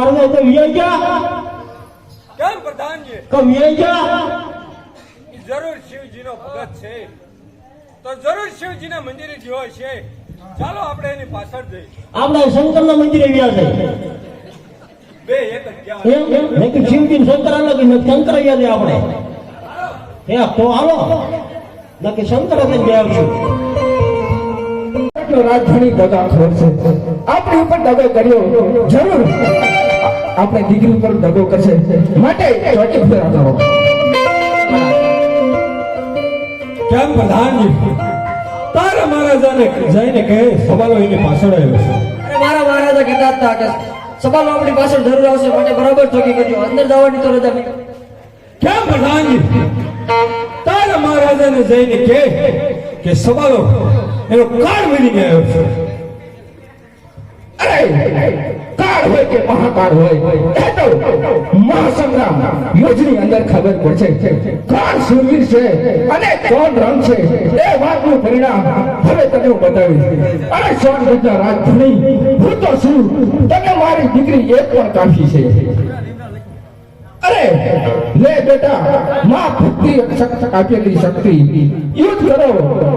મારવા તો વિયા ગયા કેમ પ્રધાનજી? કે વિયા ગયા જરૂર શિવજીનો ભગત છે તો જરૂર શિવજીના મંદિરે ગયો છે. ચાલો આપણે એની પાછળ જઈએ. આપણે શંકરના મંદિરે ગયા છે બે એક જ ગયા. એમ નક્કી શિવજી શંકર અલગ શંકર ગયા છે આપણે હે તો હાલો નક્કી શંકર જ ગયા છું. રાજધાની દગાખોર છે. આપણી ઉપર દગો કર્યો જરૂર આપણે દીકરી ઉપર દગો કરશે માટે ચોટી ફેરા કરો. કેમ પ્રધાનજી? તારા મહારાજાને જઈને કહે સવાલો એની પાછળ આવ્યો છે. અરે મારા મહારાજા કહેતા હતા કે સવાલો આપણી પાછળ જરૂર આવશે માટે બરાબર ચોકી કરજો. અંદર જવાની તો રજા નહીં. કેમ પ્રધાનજી? તારા મહારાજાને જઈને કહે કે સવાલો એનો કાળ બની ગયો છે. અરે કાળ હોય કે મહાકાળ હોય એ તો મહાસંગ્રામ યોજની અંદર ખબર પડશે કોણ શૂરવીર છે અને કોણ રંગ છે એ વાતનું પરિણામ હવે તને હું બતાવીશ. અરે સોન બધા રાજધાની હું તો છું તને મારી દીકરી એક પણ કાફી છે. અરે લે બેટા માં ભક્તિ શક્તિ આપેલી શક્તિ યુદ્ધ કરો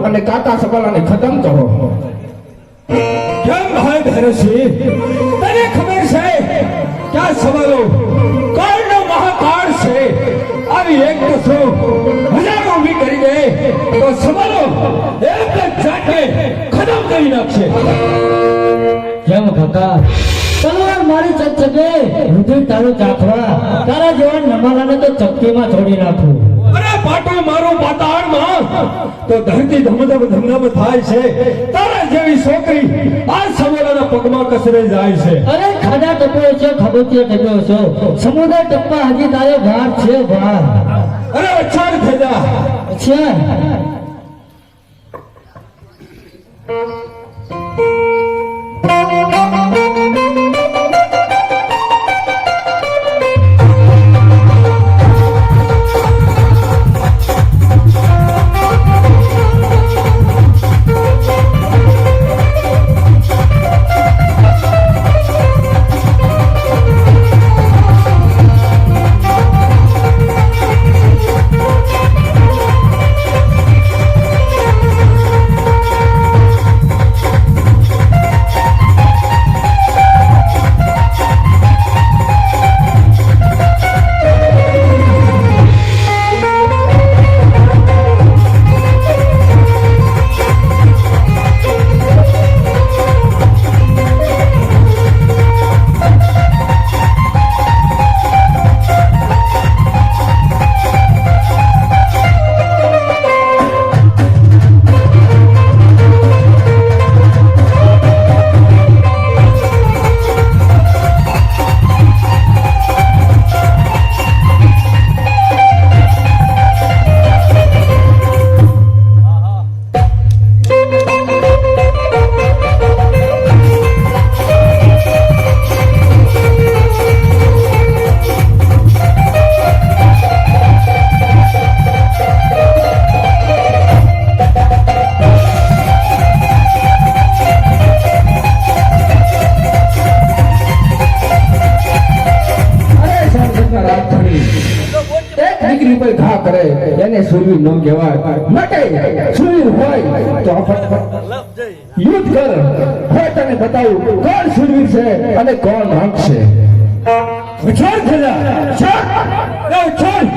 અને કાકા સવાલાને ખતમ કરો. કેમ ભાઈ ધરસી? તને ખબર છે કે આ સવાલો કાળનો મહાકાળ છે. આવી એક દસો હજારો ઊભી કરી દે તો સવાલો એક જ જાતે ખતમ કરી નાખશે. કેમ કાકા તલવાર મારી ચકચકે રુધિર તારું ચાખવા તારા જેવા નમાલાને તો ચપટીમાં છોડી નાખું. અરે પાટું મારું પાતાળમાં તો ધરતી ધમધમ ધમધમ થાય છે. તારા જેવી છોકરી આ સવાલોના પગમાં કસરે જાય છે. અરે ખાડા ટપ્યો છે ખબોચિયો ટપ્યો છો સમુદ્ર ટપ્પા હજી તારે વાર છે વાર. અરે અચ્છા થઈ જા. અચ્છા ઘા કરે એને સુરવીર ન કહેવાય. માટે સુરવીર હોય તો યુદ્ધ કર. હવે તને બતાવું કોણ સુરવીર છે અને કોણ રંગ છે. છોડ થયા છોડ છોડ.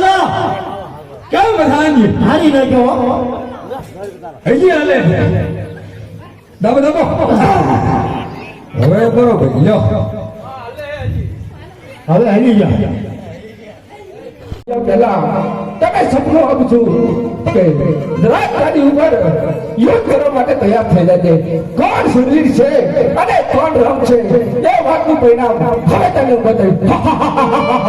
મહારાજા કેમ પ્રધાનજી હારી નાખ્યો હજી હાલે દબો દબો હવે બરોબર લ્યો હવે હાલી જા પહેલા તમે સપનું આપજો કે જરાક ગાડી ઉપર યુદ્ધ કરવા માટે તૈયાર થઈ જાય કોણ સુરવીર છે અને કોણ રમ છે એ વાતનું પરિણામ હવે તમને બતાવ્યું.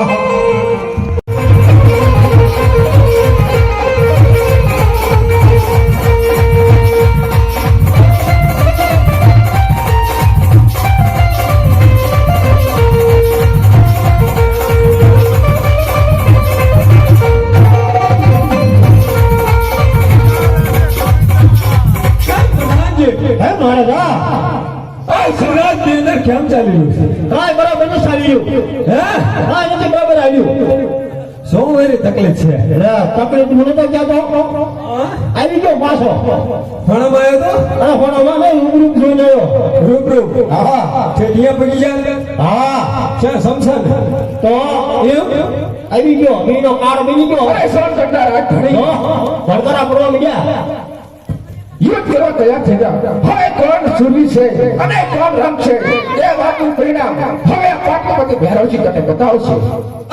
હે મહારાજા આ શિવરાજની અંદર કેમ ચાલી રહ્યું છે કાંઈ બરાબર નથી આવી રહ્યું હે કાંઈ નથી બરાબર આવ્યું સોમવારે તકલીફ છે તકલીફ મને તો ક્યાં તો આવી ગયો પાછો ભણવા આવ્યો અરે ભણવા નહીં રૂબરૂ જોઈને આવ્યો તો રૂબરૂ હા છે દિયા પડી જાય હા છે સમસાન તો એમ આવી ગયો મીનો કાર બની ગયો અરે સોન કંટાળ આ ઘણી ભડતરા પડવા મીડ્યા યુદ્ધ કરવા તૈયાર થઈ જાઓ. હવે કોણ સુરવીર છે અને કોણ રમ છે એ વાતનું પરિણામ હવે પાટપતિ ભૈરવજી તને બતાવશે.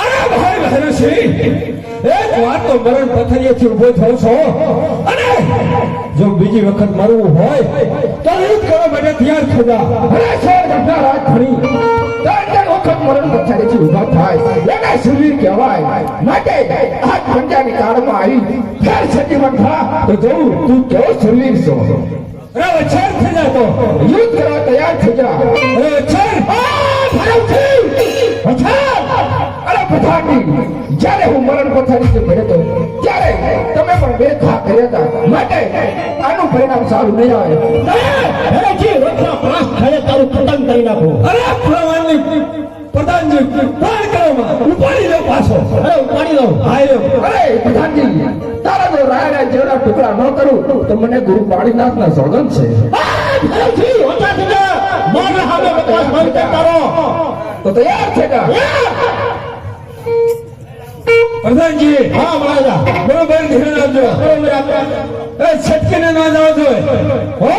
અરે ભાઈ ભૈરવસિંહ એક વાર તો મરણ પથરીએથી ઊભો થયો છો અને જો બીજી વખત મરવું હોય તો યુદ્ધ કરવા માટે તૈયાર થઈ જા. અરે સોન કંટાળ આ ઘણી ત્રણ વખત મરણ પથારીથી ઊભા થાય એને સુરવીર કહેવાય. માટે આ પંજાની કાળમાં આવી ફેર સજીવન થા તો જોઉં તું કેવો સુરવીર છો. અરે વચ્ચે થઈ જા તો યુદ્ધ કરવા તૈયાર થઈ જા. અરે વચ્ચે અરે પઠાણી જ્યારે હું મરણ પથારીથી પડ્યો હતો ત્યારે તમે પણ બે ઘા કર્યા હતા માટે આનું પરિણામ સારું નહીં આવે. હેજી રોકડા પાસ થયે તારું ખતમ કરી નાખું અરે પ્રધાનજી પ્રધાનજી પ્રાણ કરવામાં ઉપાડી લો પાછો અરે ઉપાડી દઉં આયો અરે પઠાણજી તારા જો રાયરા જેવડા ટુકડા ન કરું તો મને ગુરુ પાણીનાથના સોગંદ છે. હેજી ઓછા થઈ જા મારા હામે બકવાસ બંધ કર તારો તો તૈયાર છે કા? પ્રધાનજી હા મહારાજા બરોબર ધ્યાન આપજો બરોબર આપણે એ છટકીને ના જાવ જોઈએ હો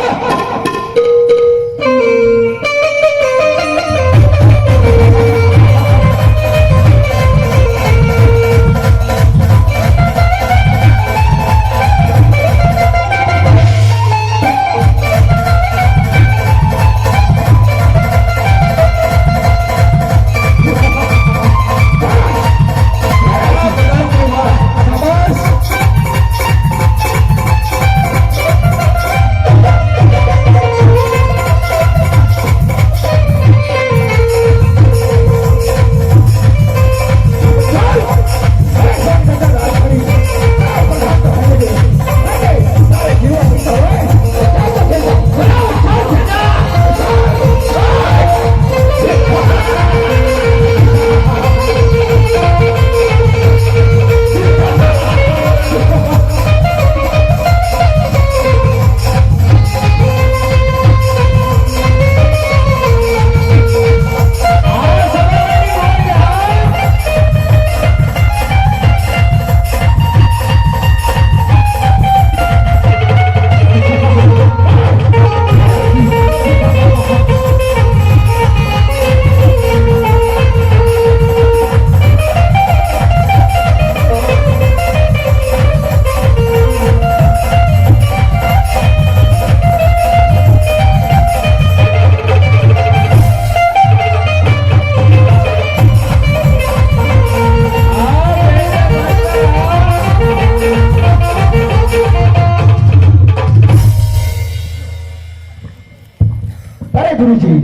ગુરુજી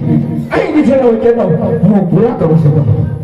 અહીં દીધેલો હોય તેનો હું પૂરા કરું છું.